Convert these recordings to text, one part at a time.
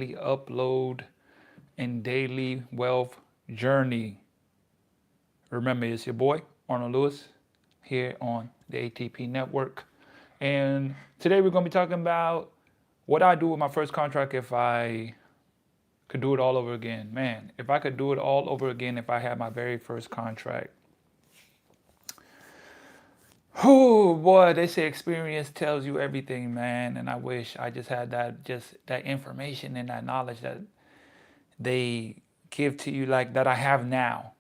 upload and daily wealth journey. Remember, it's your boy, Arnold Lewis, here on the ATP Network. And today we're going to be talking about what I do with my first contract if I could do it all over again. Man, if I could do it all over again if I had my very first contract. Oh boy, they say experience tells you everything, man. And I wish I just had that information and that knowledge that they give to you like that I have now.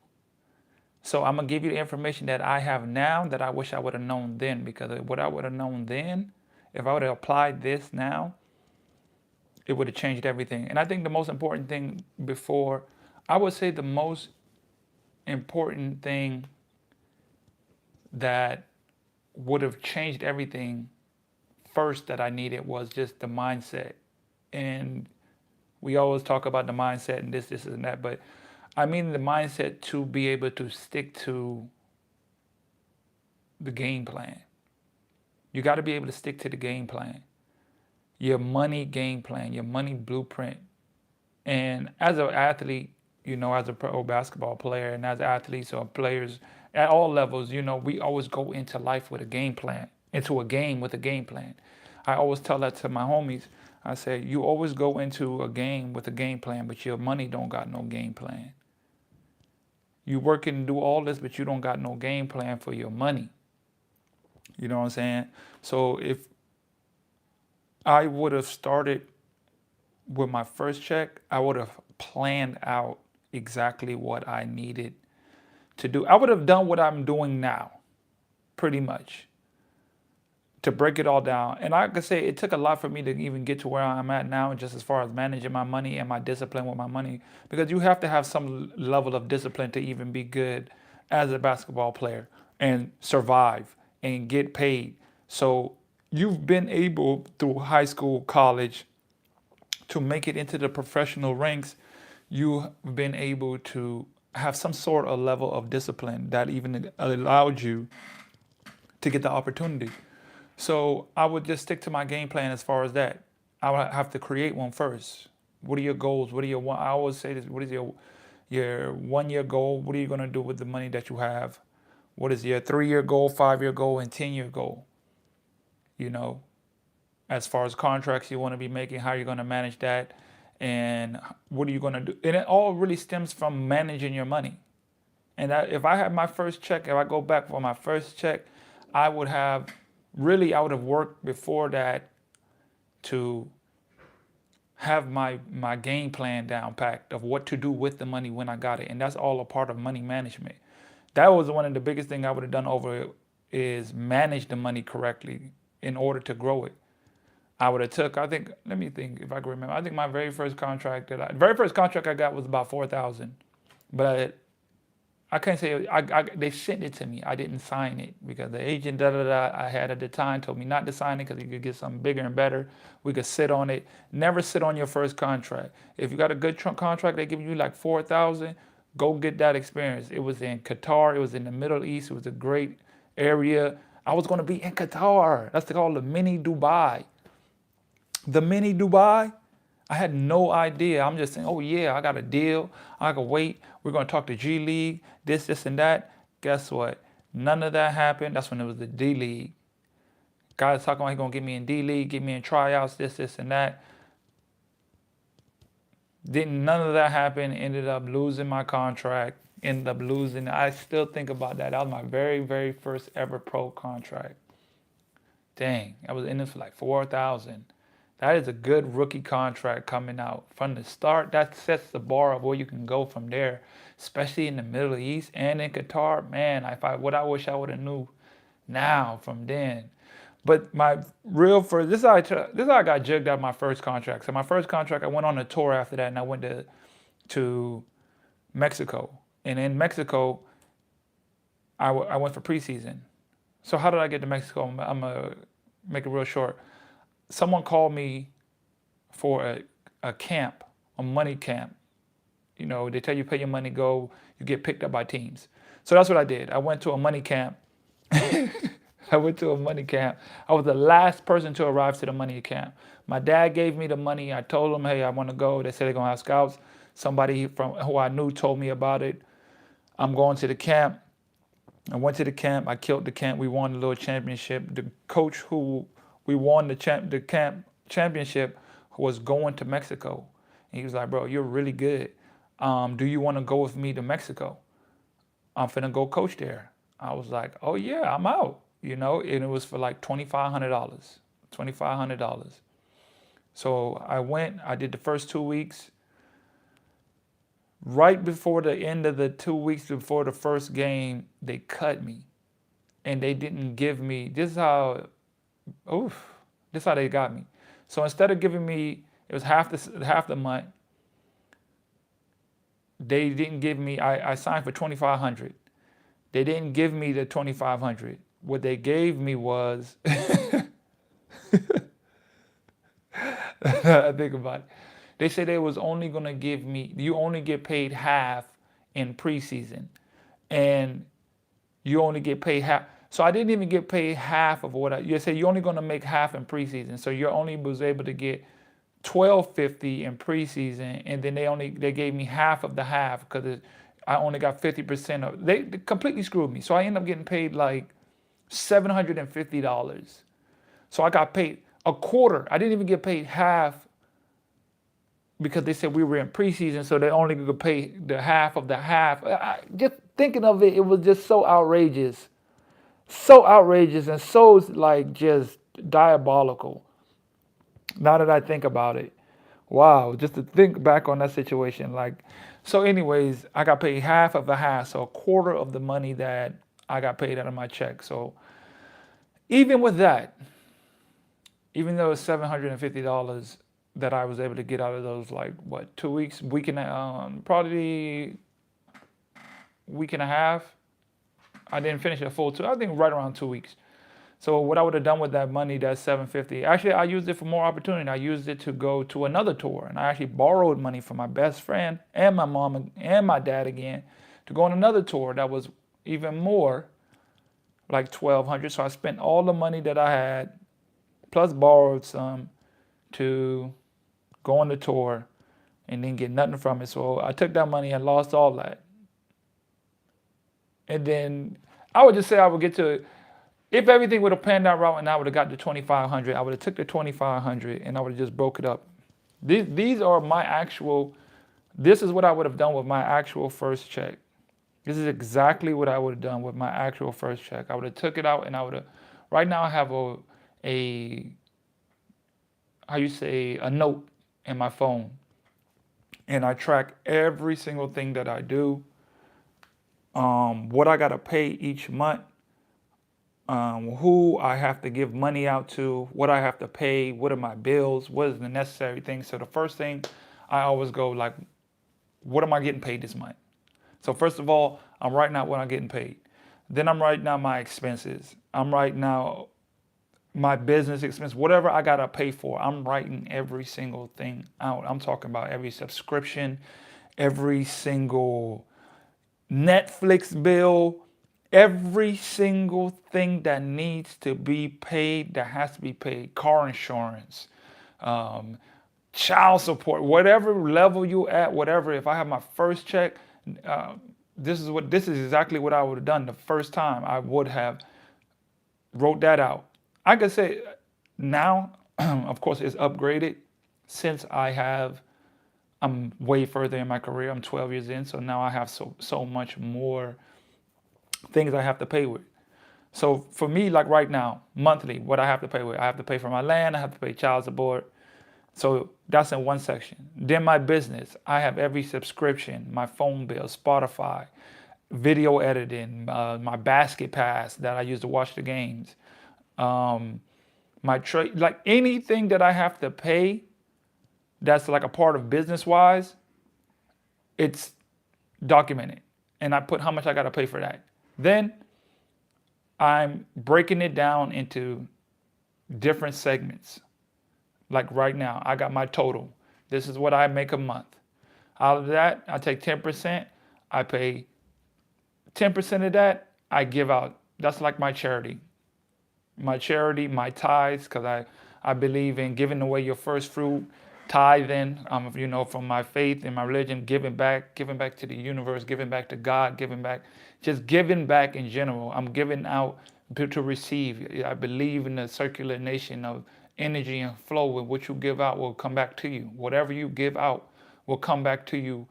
So I'm gonna give you the information that I have now that I wish I would have known then, because what I would have known then, if I would have applied this now, it would have changed everything. And I think the most important thing before, I would say the most important thing that would have changed everything first that I needed was just the mindset. And we always talk about the mindset and this, and that, but I mean the mindset to be able to stick to the game plan. You got to be able to stick to the game plan, your money game plan, your money blueprint. And as an athlete, as a pro basketball player and as athletes or players at all levels, we always go into life with a game plan, into a game with a game plan. I always tell that to my homies. I say, you always go into a game with a game plan, but your money don't got no game plan. You work and do all this, but you don't got no game plan for your money. You know what I'm saying? So if I would have started with my first check, I would have planned out exactly what I needed to do. I would have done what I'm doing now, pretty much, to break it all down. And I could say it took a lot for me to even get to where I'm at now, just as far as managing my money and my discipline with my money, because you have to have some level of discipline to even be good as a basketball player and survive and get paid. So you've been able through high school, college, to make it into the professional ranks. You've been able to have some sort of level of discipline that even allowed you to get the opportunity. So I would just stick to my game plan as far as that. I would have to create one first. What are your goals? What are your I always say this, what is your 1 year goal? What are you gonna do with the money that you have? What is your 3 year goal, 5 year goal, and 10 year goal? As far as contracts you want to be making, how you're going to manage that, and what are you going to do? And it all really stems from managing your money. And if I had my first check, if I go back for my first check, I would have worked before that to have my game plan down packed of what to do with the money when I got it. And that's all a part of money management. That was one of the biggest things I would have done over is manage the money correctly in order to grow it. I would have took, I think, let me think if I can remember. I think my very first contract I got was about 4,000, but I can't say they sent it to me. I didn't sign it because the agent I had at the time told me not to sign it because you could get something bigger and better. We could sit on it. Never sit on your first contract. If you got a good contract, they give you like 4,000. Go get that experience. It was in Qatar. It was in the Middle East. It was a great area. I was going to be in Qatar. That's called the mini Dubai. The mini Dubai, I had no idea. I'm just saying, oh yeah, I got a deal. I can wait. We're going to talk to G League, this, and that. Guess what? None of that happened. That's when it was the D League. Guys talking about he's going to get me in D League, get me in tryouts, this, and that. None of that happen. Ended up losing my contract. Ended up losing. I still think about that. That was my very, very first ever pro contract. Dang, I was in this for like 4,000. That is a good rookie contract coming out from the start. That sets the bar of where you can go from there, especially in the Middle East and in Qatar. Man, what I wish I would have knew now from then. But my real first, this is how I got jigged out of my first contract. So my first contract, I went on a tour after that, and I went to Mexico. And in Mexico, I went for preseason. So how did I get to Mexico? I'm gonna make it real short. Someone called me for a camp, a money camp. They tell you pay your money, go, you get picked up by teams. So that's what I did. I went to a money camp. I went to a money camp. I was the last person to arrive to the money camp. My dad gave me the money. I told them, hey, I want to go. They said they're going to have scouts. Somebody from who I knew told me about it. I'm going to the camp. I went to the camp. I killed the camp. We won the little championship. The coach who we won the camp championship was going to Mexico. And he was like, bro, you're really good. Do you want to go with me to Mexico? I'm finna go coach there. I was like, oh yeah, I'm out. And it was for like $2,500. So I went, I did the first 2 weeks. Right before the end of the 2 weeks before the first game, they cut me. And they didn't give me, this is how they got me. So instead of giving me, it was half the month, they didn't give me, I signed for $2,500. They didn't give me the $2,500. What they gave me was, I think about it. They said they was only gonna give me, you only get paid half in preseason, and you only get paid half. So I didn't even get paid half of what you said. You're only gonna make half in preseason, so you only was able to get $1,250 in preseason, and then they gave me half of the half because I only got 50% of. They completely screwed me. So I ended up getting paid like $750. So I got paid a quarter. I didn't even get paid half because they said we were in preseason, so they only could pay the half of the half. Just thinking of it, it was just so outrageous and so like just diabolical. Now that I think about it, wow, just to think back on that situation, so anyways, I got paid half of the half, so a quarter of the money that I got paid out of my check. So even with that, even though it's $750 that I was able to get out of those, 2 weeks, probably week and a half. I didn't finish a full 2. I think right around 2 weeks. So what I would have done with that money, that $750, actually I used it for more opportunity. I used it to go to another tour, and I actually borrowed money from my best friend and my mom and my dad again to go on another tour that was even more, like $1,200. So I spent all the money that I had, plus borrowed some, to go on the tour and then get nothing from it. So I took that money and lost all that. And then I would just say I would get to, if everything would have panned out right and I would have got the $2,500, I would have took the $2,500 and I would have just broke it up. These are my actual, this is what I would have done with my actual first check. This is exactly what I would have done with my actual first check. I would have took it out and I would have, right now I have a note in my phone. And I track every single thing that I do, what I got to pay each month, who I have to give money out to, what I have to pay, what are my bills, what is the necessary things. So the first thing I always go what am I getting paid this month? So first of all, I'm writing out what I'm getting paid. Then I'm writing out my expenses. I'm writing out my business expense, whatever I got to pay for. I'm writing every single thing out. I'm talking about every subscription, every single Netflix bill, every single thing that needs to be paid, that has to be paid, car insurance, child support, whatever level you at, whatever. If I have my first check, this is exactly what I would have done the first time. I would have wrote that out. I could say now, of course, it's upgraded since I'm way further in my career. I'm 12 years in, so now I have so much more things I have to pay with. So for me, like right now, monthly, what I have to pay with, I have to pay for my land, I have to pay child support. So that's in one section. Then my business, I have every subscription, my phone bill, Spotify, video editing, my basket pass that I use to watch the games, my trade, like anything that I have to pay that's like a part of business wise, it's documented. And I put how much I got to pay for that. Then I'm breaking it down into different segments. Like right now, I got my total. This is what I make a month. Out of that, I take 10%. I pay 10% of that, I give out. That's like my charity. my charity, my tithes, because I believe in giving away your first fruit, tithing, from my faith and my religion, giving back to the universe, giving back to God, giving back, just giving back in general. I'm giving out to receive. I believe in the circulation of energy and flow, and what you give out will come back to you. Whatever you give out will come back to you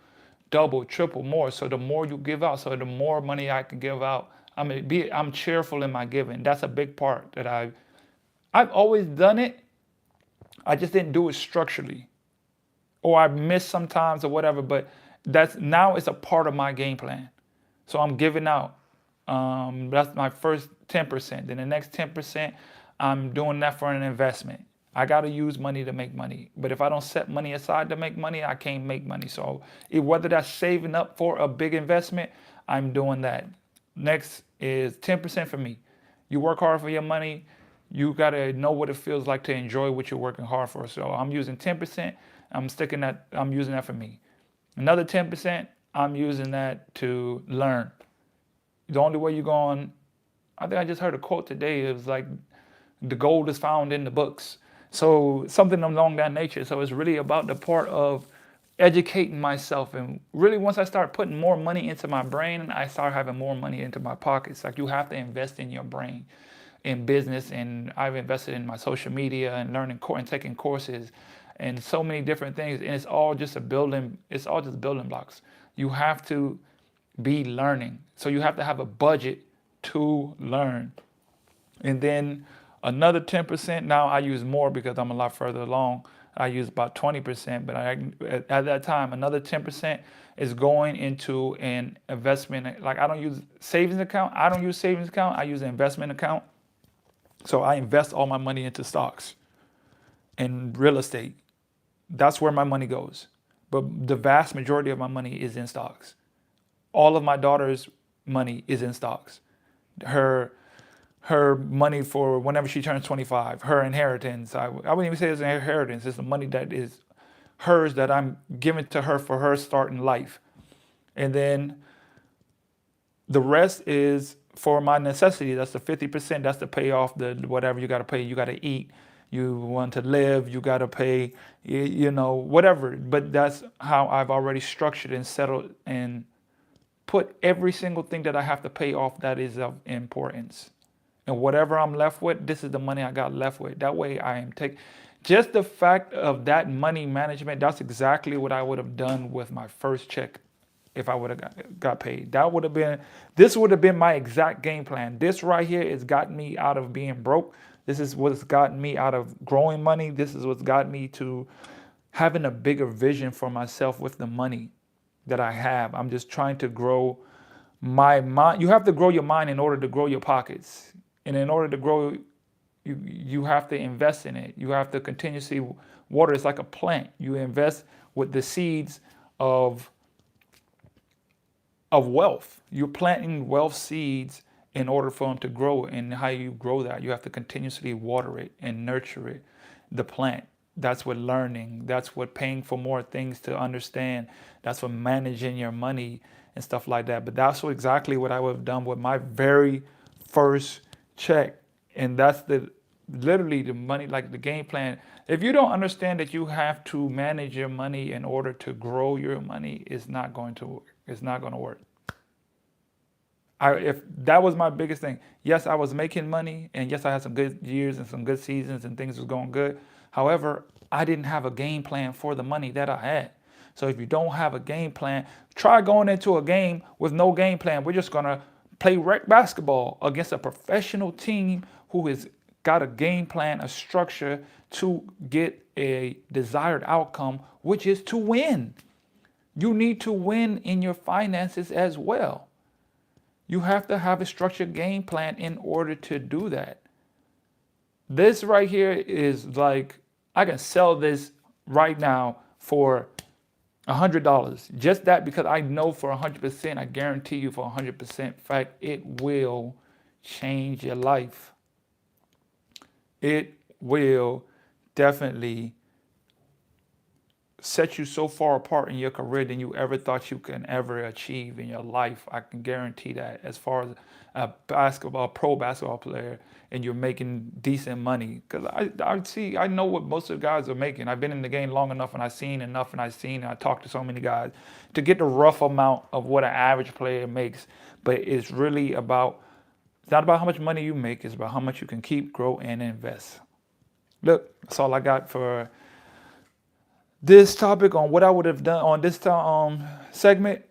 double, triple, more. So the more you give out, so the more money I can give out. I'm cheerful in my giving. That's a big part that I've always done it. I just didn't do it structurally, or I missed sometimes or whatever. But that's now it's a part of my game plan. So I'm giving out. That's my first 10%. Then the next 10%, I'm doing that for an investment. I got to use money to make money. But if I don't set money aside to make money, I can't make money. So whether that's saving up for a big investment, I'm doing that. Next is 10% for me. You work hard for your money. You got to know what it feels like to enjoy what you're working hard for. So I'm using 10%. I'm using that for me. Another 10%, I'm using that to learn. The only way you're going, I think I just heard a quote today. It was like, the gold is found in the books. So something along that nature. So it's really about the part of educating myself. And really, once I start putting more money into my brain, I start having more money into my pockets. Like, you have to invest in your brain, in business. And I've invested in my social media and learning and taking courses and so many different things. And it's all just building blocks. You have to be learning. So you have to have a budget to learn. And then another 10%, now I use more because I'm a lot further along. I use about 20%, but at that time, another 10% is going into an investment. Like, I don't use savings account. I use an investment account. So I invest all my money into stocks and real estate. That's where my money goes. But the vast majority of my money is in stocks. All of my daughter's money is in stocks. Her money for whenever she turns 25, her inheritance. I wouldn't even say it's an inheritance. It's the money that is hers that I'm giving to her for her start in life. And then the rest is for my necessity. That's the 50%. That's to pay off the whatever you got to pay. You got to eat. You want to live. You got to pay, whatever. But that's how I've already structured and settled and put every single thing that I have to pay off that is of importance. And whatever I'm left with, this is the money I got left with. That way I am taking, just the fact of that money management, that's exactly what I would have done with my first check if I would have got paid. This would have been my exact game plan. This right here has gotten me out of being broke. This is what's gotten me out of growing money. This is what's got me to having a bigger vision for myself with the money that I have. I'm just trying to grow my mind. You have to grow your mind in order to grow your pockets. And in order to grow, you have to invest in it. You have to continuously water. It's like a plant. You invest with the seeds of wealth. You're planting wealth seeds in order for them to grow. And how you grow that, you have to continuously water it and nurture it, the plant. That's what learning. That's what paying for more things to understand. That's what managing your money and stuff like that. But that's exactly what I would have done with my very first check. And that's literally the money, like the game plan. If you don't understand that you have to manage your money in order to grow your money, it's not going to work. It's not going to work. If that was my biggest thing. Yes, I was making money, and yes, I had some good years and some good seasons and things was going good. However, I didn't have a game plan for the money that I had. So if you don't have a game plan, try going into a game with no game plan. We're just going to play rec basketball against a professional team who has got a game plan, a structure to get a desired outcome, which is to win. You need to win in your finances as well. You have to have a structured game plan in order to do that. This right here is like, I can sell this right now for $100. Just that, because I know for 100%, I guarantee you for 100% fact, it will change your life. It will definitely set you so far apart in your career than you ever thought you can ever achieve in your life. I can guarantee that. As far as a pro basketball player, and you're making decent money, because I know what most of the guys are making. I've been in the game long enough, and I've seen enough, and I talked to so many guys to get the rough amount of what an average player makes. But it's really about, it's not about how much money you make, it's about how much you can keep, grow, and invest. Look, that's all I got for this topic on what I would have done on this segment.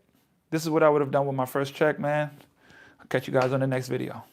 This is what I would have done with my first check, man. I'll catch you guys on the next video.